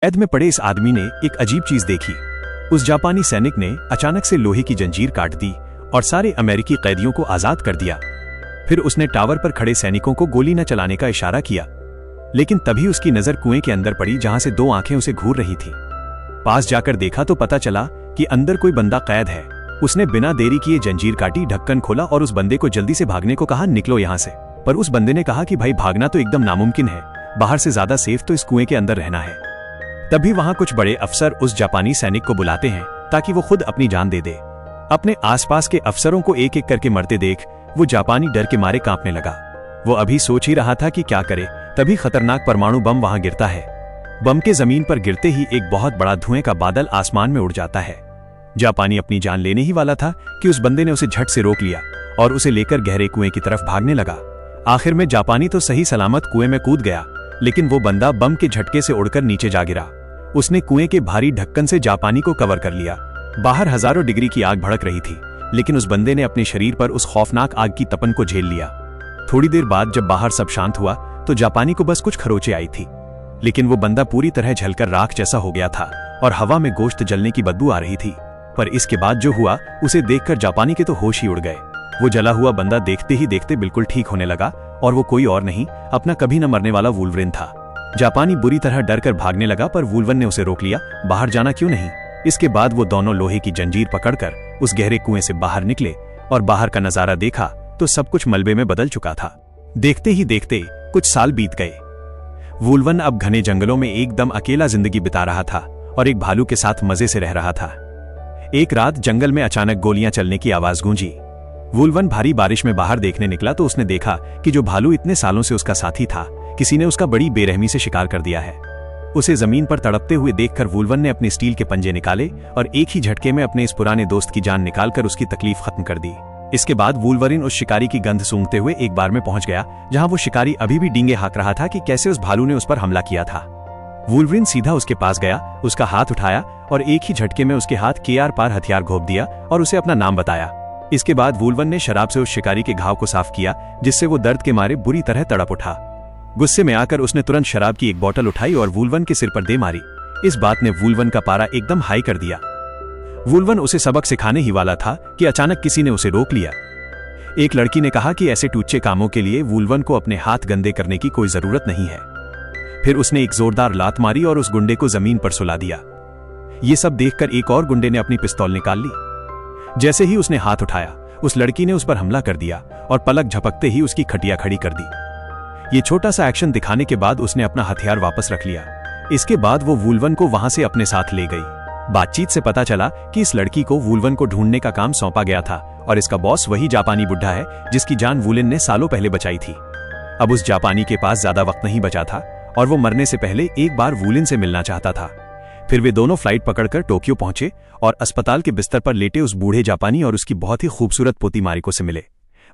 कैद में पड़े इस आदमी ने एक अजीब चीज देखी। उस जापानी सैनिक ने अचानक से लोहे की जंजीर काट दी और सारे अमेरिकी कैदियों को आजाद कर दिया। फिर उसने टावर पर खड़े सैनिकों को गोली न चलाने का इशारा किया, लेकिन तभी उसकी नजर कुएं के अंदर पड़ी जहां से दो आंखें उसे घूर रही थी। पास जाकर देखा तो पता चला कि अंदर कोई बंदा कैद है। उसने बिना देरी किए जंजीर काटी, ढक्कन खोला और उस बंदे को जल्दी से भागने को कहा, निकलो यहां से। पर उस बंदे ने कहा कि भाई भागना तो एकदम नामुमकिन है, बाहर से ज्यादा सेफ तो इस कुएं के अंदर रहना है। तभी वहां कुछ बड़े अफसर उस जापानी सैनिक को बुलाते हैं ताकि वो खुद अपनी जान दे दे। अपने आसपास के अफसरों को एक एक करके मरते देख वो जापानी डर के मारे कांपने लगा। वो अभी सोच ही रहा था कि क्या करे, तभी खतरनाक परमाणु बम वहां गिरता है। बम के जमीन पर गिरते ही एक बहुत बड़ा धुएं का बादल आसमान में उड़ जाता है। जापानी अपनी जान लेने ही वाला था कि उस बंदे ने उसे झट से रोक लिया और उसे लेकर गहरे कुएं की तरफ भागने लगा। आखिर में जापानी तो सही सलामत कुएं में कूद गया, लेकिन वो बंदा बम के झटके से उड़कर नीचे जा गिरा। उसने कुएं के भारी ढक्कन से जापानी को कवर कर लिया। बाहर हजारों डिग्री की आग भड़क रही थी, लेकिन उस बंदे ने अपने शरीर पर उस खौफनाक आग की तपन को झेल लिया। थोड़ी देर बाद जब बाहर सब शांत हुआ तो जापानी को बस कुछ खरोंचें आई थी, लेकिन वो बंदा पूरी तरह जलकर राख जैसा हो गया था और हवा में गोश्त जलने की बदबू आ रही थी। पर इसके बाद जो हुआ उसे देखकर जापानी के तो होश ही उड़ गए। वो जला हुआ बंदा देखते ही देखते बिल्कुल ठीक होने लगा और वो कोई और नहीं, अपना कभी न मरने वाला वुल्वरिन था। जापानी बुरी तरह डर कर भागने लगा, पर वुल्वन ने उसे रोक लिया, बाहर जाना क्यों नहीं। इसके बाद वो दोनों लोहे की जंजीर पकड़कर उस गहरे कुएं से बाहर निकले और बाहर का नजारा देखा तो सब कुछ मलबे में बदल चुका था। देखते ही देखते कुछ साल बीत गए। वुल्वन अब घने जंगलों में एकदम अकेला जिंदगी बिता रहा था और एक भालू के साथ मजे से रह रहा था। एक रात जंगल में अचानक गोलियां चलने की आवाज गूंजी। वुल्वन भारी बारिश में बाहर देखने निकला तो उसने देखा कि जो भालू इतने सालों से उसका साथी था, किसी ने उसका बड़ी बेरहमी से शिकार कर दिया है। उसे जमीन पर तड़पते हुए देखकर वुल्वन ने अपने स्टील के पंजे निकाले और एक ही झटके में अपने इस पुराने दोस्त की जान निकालकर उसकी तकलीफ खत्म कर दी। इसके बाद वुल्वरिन उस शिकारी की गंध सूंघते हुए एक बार में पहुंच गया जहां वो शिकारी अभी भी डींगे हाँक रहा था कि कैसे उस भालू ने उस पर हमला किया था। वुल्वरिन सीधा उसके पास गया, उसका हाथ उठाया और एक ही झटके में उसके हाथ के आर पार हथियार घोंप दिया और उसे अपना नाम बताया। इसके बाद वुल्वन ने शराब से उस शिकारी के घाव को साफ किया, जिससे वो दर्द के मारे बुरी तरह तड़प उठा। गुस्से में आकर उसने तुरंत शराब की एक बोतल उठाई और वुल्वन के सिर पर दे मारी। इस बात ने वुल्वन का पारा एकदम हाई कर दिया। वुल्वन उसे सबक सिखाने ही वाला था कि अचानक किसी ने उसे रोक लिया। एक लड़की ने कहा कि ऐसे टूचे कामों के लिए वुल्वन को अपने हाथ गंदे करने की कोई जरूरत नहीं है। फिर उसने एक जोरदार लात मारी और उस गुंडे को जमीन पर सुला दिया। ये सब देखकर एक और गुंडे ने अपनी पिस्तौल निकाल ली। जैसे ही उसने हाथ उठाया, उस लड़की ने उस पर हमला कर दिया और पलक झपकते ही उसकी खटिया खड़ी कर दी। ये छोटा सा एक्शन दिखाने के बाद उसने अपना हथियार वापस रख लिया। इसके बाद वो वुल्वन को वहां से अपने साथ ले गई। बातचीत से पता चला कि इस लड़की को वुल्वन को ढूंढने का काम सौंपा गया था और इसका बॉस वही जापानी बुड्ढा है जिसकी जान वुल्वन ने सालों पहले बचाई थी। अब उस जापानी के पास ज्यादा वक्त नहीं बचा था और वो मरने से पहले एक बार वुल्वन से मिलना चाहता था। फिर वे दोनों फ्लाइट पकड़कर टोक्यो पहुंचे और अस्पताल के बिस्तर पर लेटे उस बूढ़े जापानी और उसकी बहुत ही खूबसूरत पोती मारिको से मिले।